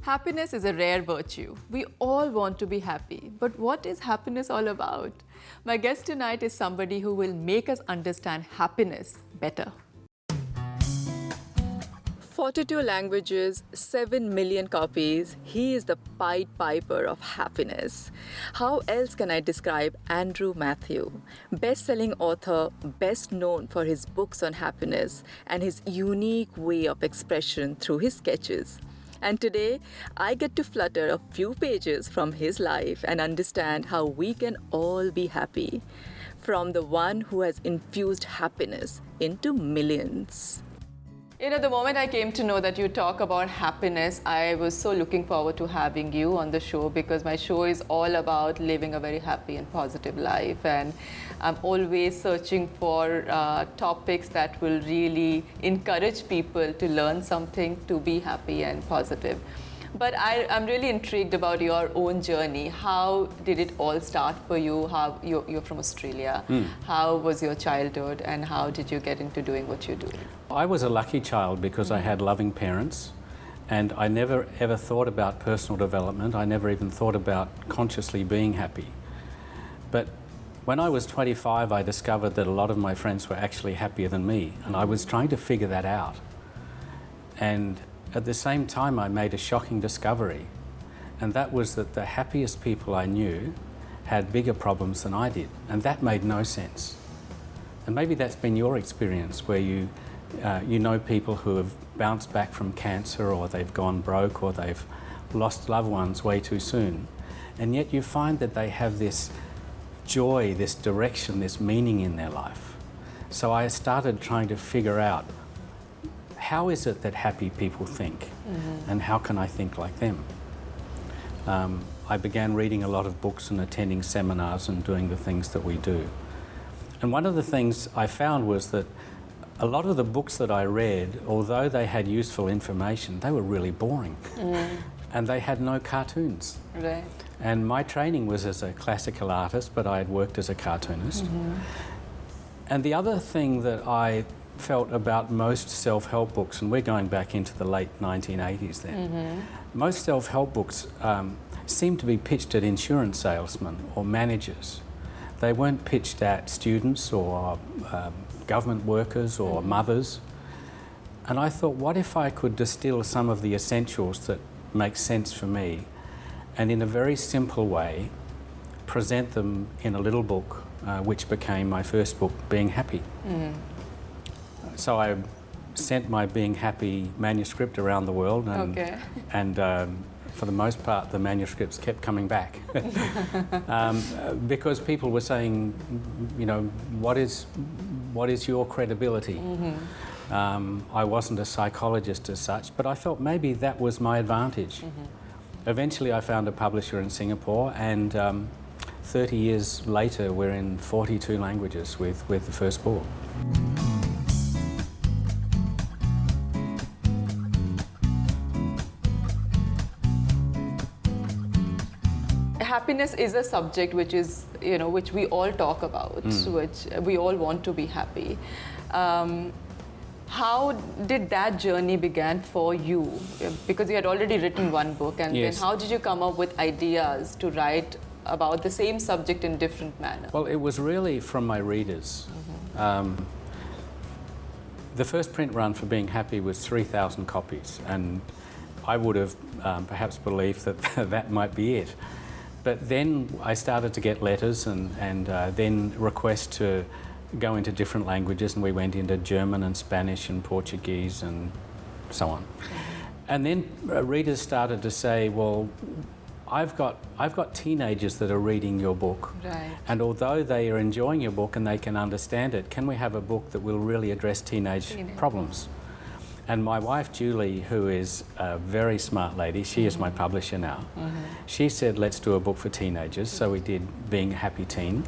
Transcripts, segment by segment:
Happiness is a rare virtue. We all want to be happy, but what is happiness all about? My guest tonight is somebody who will make us understand happiness better. 42 languages, 7 million copies. He is the Pied Piper of happiness. How else can I describe Andrew Matthew? Best-selling author, best known for his books on happiness and his unique way of expression through his sketches. And today, I get to flutter a few pages from his life and understand how we can all be happy, from the one who has infused happiness into millions. You know, the moment I came to know that you talk about happiness, I was so looking forward to having you on the show, because my show is all about living a very happy and positive life. And I'm always searching for topics that will really encourage people to learn something, to be happy and positive. But I'm really intrigued about your own journey. How did it all start for you? How you're from Australia. How was your childhood, and how did you get into doing what you do? I was a lucky child because I had loving parents, and I never ever thought about personal development. I never even thought about consciously being happy. But when I was 25, I discovered that a lot of my friends were actually happier than me, and I was trying to figure that out. And at the same time, I made a shocking discovery, and that was that the happiest people I knew had bigger problems than I did, and that made no sense. And maybe that's been your experience, where you know people who have bounced back from cancer, or they've gone broke, or they've lost loved ones way too soon, and yet you find that they have this joy, this direction, this meaning in their life. So I started trying to figure out, how is it that happy people think, and how can I think like them? I began reading a lot of books and attending seminars and doing the things that we do. And one of the things I found was that a lot of the books that I read, although they had useful information, they were really boring. And they had no cartoons. Right. And my training was as a classical artist, but I had worked as a cartoonist. And the other thing that I felt about most self-help books, and we're going back into the late 1980s then, most self-help books seemed to be pitched at insurance salesmen or managers. They weren't pitched at students or government workers or mothers. And I thought, what if I could distill some of the essentials that make sense for me, and in a very simple way present them in a little book, which became my first book, Being Happy. So I sent my Being Happy manuscript around the world, and for the most part the manuscripts kept coming back because people were saying, you know, what is your credibility? I wasn't a psychologist as such, but I felt maybe that was my advantage. Eventually I found a publisher in Singapore, and 30 years later we're in 42 languages with the first book. Happiness is a subject which is, you know, which we all talk about, which we all want to be happy. How did that journey began for you? Because you had already written one book, and then how did you come up with ideas to write about the same subject in different manner? Well, it was really from my readers. The first print run for Being Happy was 3,000 copies, and I would have perhaps believed that that might be it. But then I started to get letters and then requests to go into different languages, and we went into German and Spanish and Portuguese and so on. And then readers started to say, well, I've got teenagers that are reading your book, and although they are enjoying your book and they can understand it, can we have a book that will really address teenage problems? And my wife, Julie, who is a very smart lady, she is my publisher now, she said, let's do a book for teenagers. So we did Being a Happy Teen.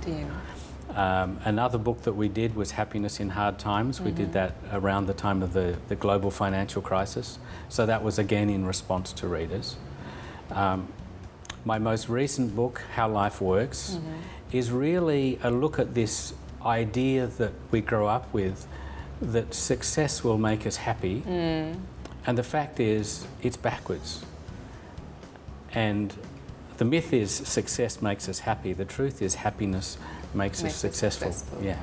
Another book that we did was Happiness in Hard Times. We did that around the time of the global financial crisis. So that was again in response to readers. my most recent book, How Life Works, is really a look at this idea that we grow up with, that success will make us happy. And the fact is, it's backwards. And the myth is success makes us happy. The truth is happiness makes us successful. Yeah.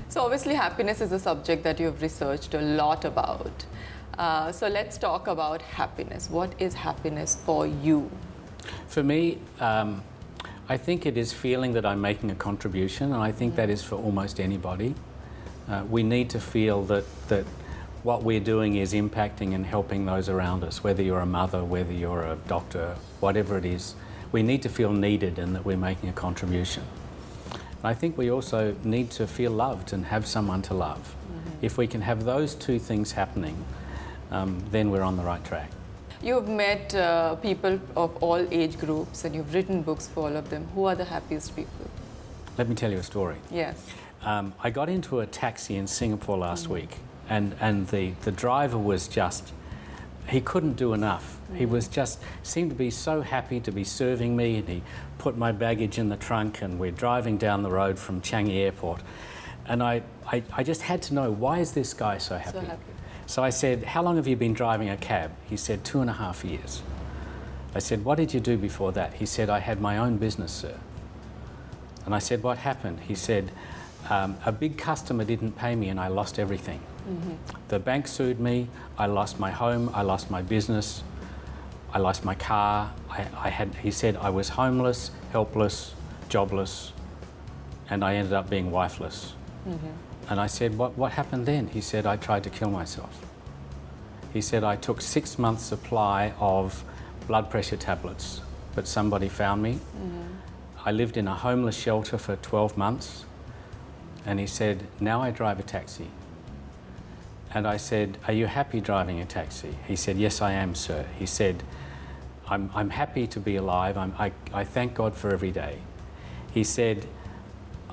So obviously happiness is a subject that you've researched a lot about. So let's talk about happiness. What is happiness for you? For me, I think it is feeling that I'm making a contribution, and I think that is for almost anybody. We need to feel that what we're doing is impacting and helping those around us, whether you're a mother, whether you're a doctor, whatever it is. We need to feel needed and that we're making a contribution. And I think we also need to feel loved and have someone to love. If we can have those two things happening, then we're on the right track. You've met people of all age groups and you've written books for all of them. Who are the happiest people? Let me tell you a story. Yes. I got into a taxi in Singapore last week, and the driver was just, he couldn't do enough. He was just, seemed to be so happy to be serving me, and he put my baggage in the trunk, and we're driving down the road from Changi Airport. And I just had to know, why is this guy so happy? So happy. So I said, how long have you been driving a cab? He said, 2.5 years. I said, what did you do before that? He said, I had my own business, sir. And I said, what happened? He said, a big customer didn't pay me and I lost everything. The bank sued me, I lost my home, I lost my business, I lost my car. He said, I was homeless, helpless, jobless, and I ended up being wifeless. And I said, what happened then? He said, I tried to kill myself. He said, I took 6 months' supply of blood pressure tablets, but somebody found me. I lived in a homeless shelter for 12 months. And he said, now I drive a taxi. And I said, are you happy driving a taxi? He said, yes, I am, sir. He said, I'm happy to be alive. I thank God for every day. He said,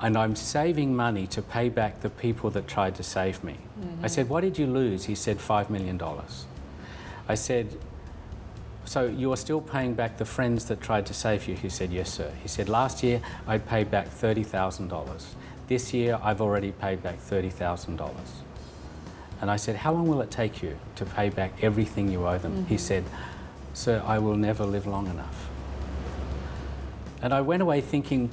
and I'm saving money to pay back the people that tried to save me. I said, what did you lose? He said, $5 million. I said, so you're still paying back the friends that tried to save you? He said, yes, sir. He said, last year I paid back $30,000. This year I've already paid back $30,000. And I said, how long will it take you to pay back everything you owe them? He said, sir, I will never live long enough. And I went away thinking,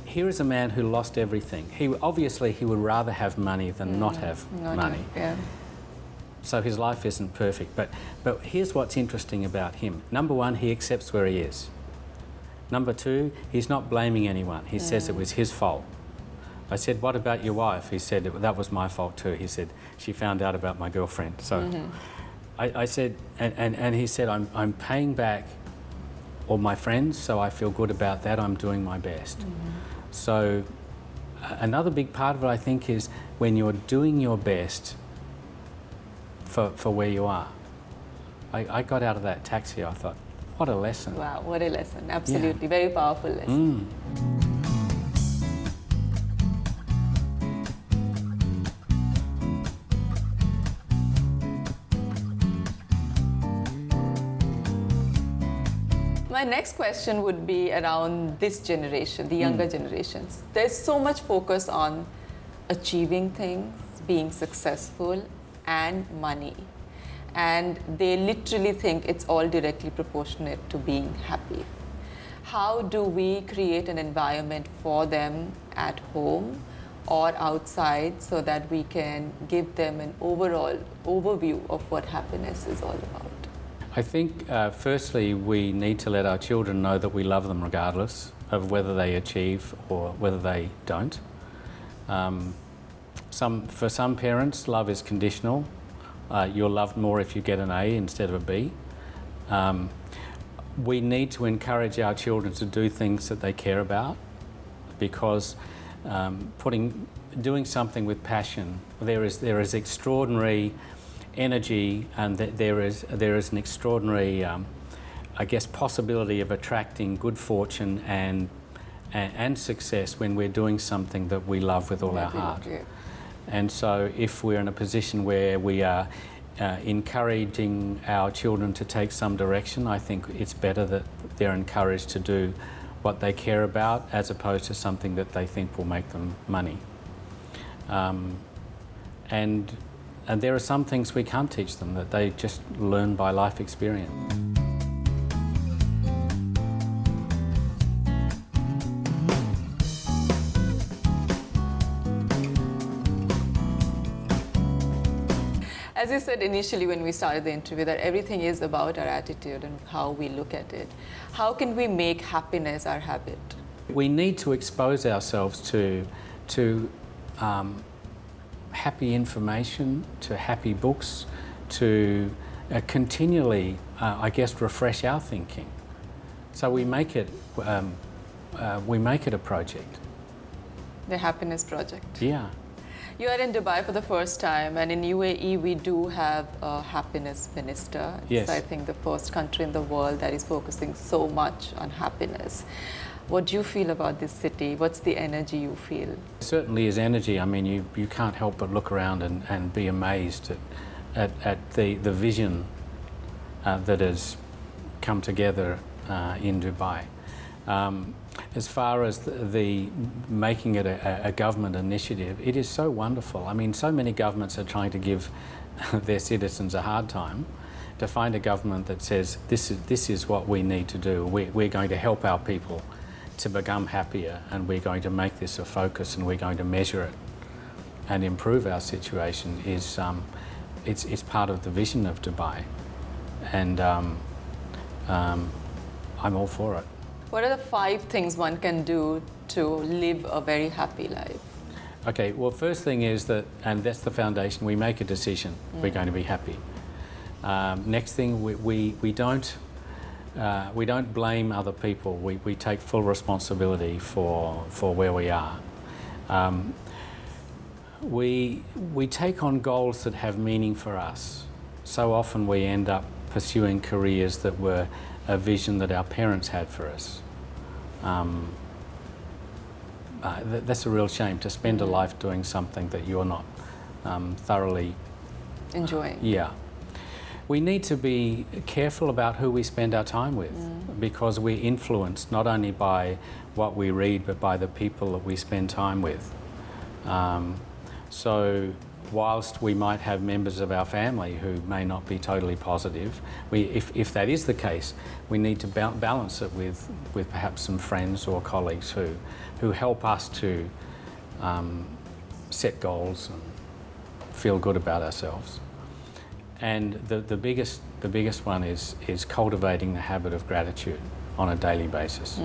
here is a man who lost everything. Obviously he would rather have money than not have money. Yeah. So his life isn't perfect. But here's what's interesting about him. Number one, he accepts where he is. Number two, he's not blaming anyone. He says it was his fault. I said, what about your wife? He said, that was my fault too. He said, she found out about my girlfriend. So I said, and he said, I'm paying back all my friends, so I feel good about that. I'm doing my best. So another big part of it, I think, is when you're doing your best for where you are. I got out of that taxi, I thought, what a lesson. Wow, what a lesson. Absolutely. Very powerful lesson. My next question would be around this generation, the younger generations. There's so much focus on achieving things, being successful, and money. And they literally think it's all directly proportionate to being happy. How do we create an environment for them at home or outside so that we can give them an overall overview of what happiness is all about? I think, firstly, we need to let our children know that we love them regardless of whether they achieve or whether they don't. For some parents, love is conditional. You're loved more if you get an A instead of a B. We need to encourage our children to do things that they care about, because doing something with passion, there is extraordinary energy, and there is an extraordinary, I guess, possibility of attracting good fortune and and success when we're doing something that we love with all our heart. Yeah. And so if we're in a position where we are encouraging our children to take some direction, I think it's better that they're encouraged to do what they care about as opposed to something that they think will make them money. And there are some things we can't teach them that they just learn by life experience. As you said initially when we started the interview, that everything is about our attitude and how we look at it. How can we make happiness our habit? We need to expose ourselves to happy information, to happy books, to continually, I guess, refresh our thinking. So we make it a project. The Happiness Project. Yeah. You are in Dubai for the first time, and in UAE we do have a happiness minister. It's, Yes. I think, the first country in the world that is focusing so much on happiness. What do you feel about this city? What's the energy you feel? Certainly is energy. I mean, you can't help but look around and be amazed at the vision that has come together in Dubai. As far as the making it a government initiative, it is so wonderful. I mean, so many governments are trying to give their citizens a hard time. To find a government that says, this is what we need to do. We're going to help our people to become happier, and we're going to make this a focus, and we're going to measure it and improve our situation is it's part of the vision of Dubai, and I'm all for it. What are the 5 things one can do to live a very happy life? Okay, well, first thing is that, and that's the foundation, we make a decision, we're going to be happy. Next thing, we don't blame other people. We take full responsibility for where we are. We take on goals that have meaning for us. So often we end up pursuing careers that were a vision that our parents had for us. That's a real shame, to spend a life doing something that you're not thoroughly Enjoying. Yeah. We need to be careful about who we spend our time with, because we're influenced not only by what we read but by the people that we spend time with. So whilst we might have members of our family who may not be totally positive, if that is the case, we need to balance it with perhaps some friends or colleagues who help us to set goals and feel good about ourselves. And the biggest one is cultivating the habit of gratitude on a daily basis.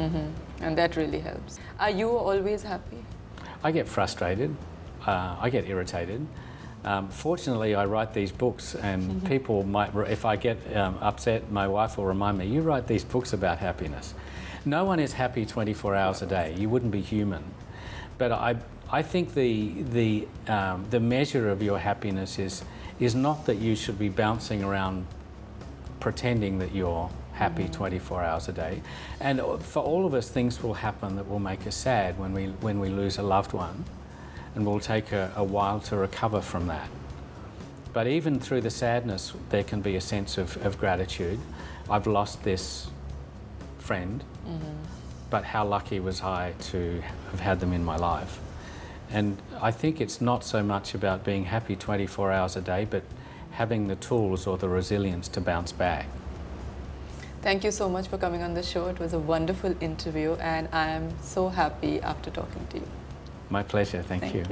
And that really helps. Are you always happy? I get frustrated, I get irritated. Fortunately, I write these books, and people might, if I get upset, my wife will remind me, you write these books about happiness. No one is happy 24 hours a day. You wouldn't be human. But I think the measure of your happiness is not that you should be bouncing around pretending that you're happy 24 hours a day. And for all of us, things will happen that will make us sad when we lose a loved one, and will take a while to recover from that. But even through the sadness, there can be a sense of gratitude. I've lost this friend, but how lucky was I to have had them in my life. And I think it's not so much about being happy 24 hours a day, but having the tools or the resilience to bounce back. Thank you so much for coming on the show. It was a wonderful interview, and I am so happy after talking to you. My pleasure, thank you.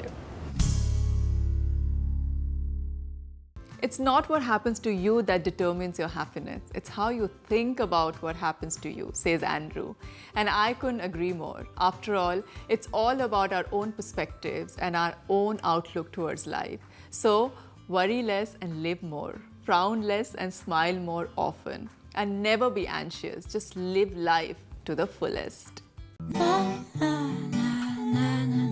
It's not what happens to you that determines your happiness. It's how you think about what happens to you, says Andrew. And I couldn't agree more. After all, it's all about our own perspectives and our own outlook towards life. So worry less and live more. Frown less and smile more often. And never be anxious. Just live life to the fullest. Na, na, na, na, na.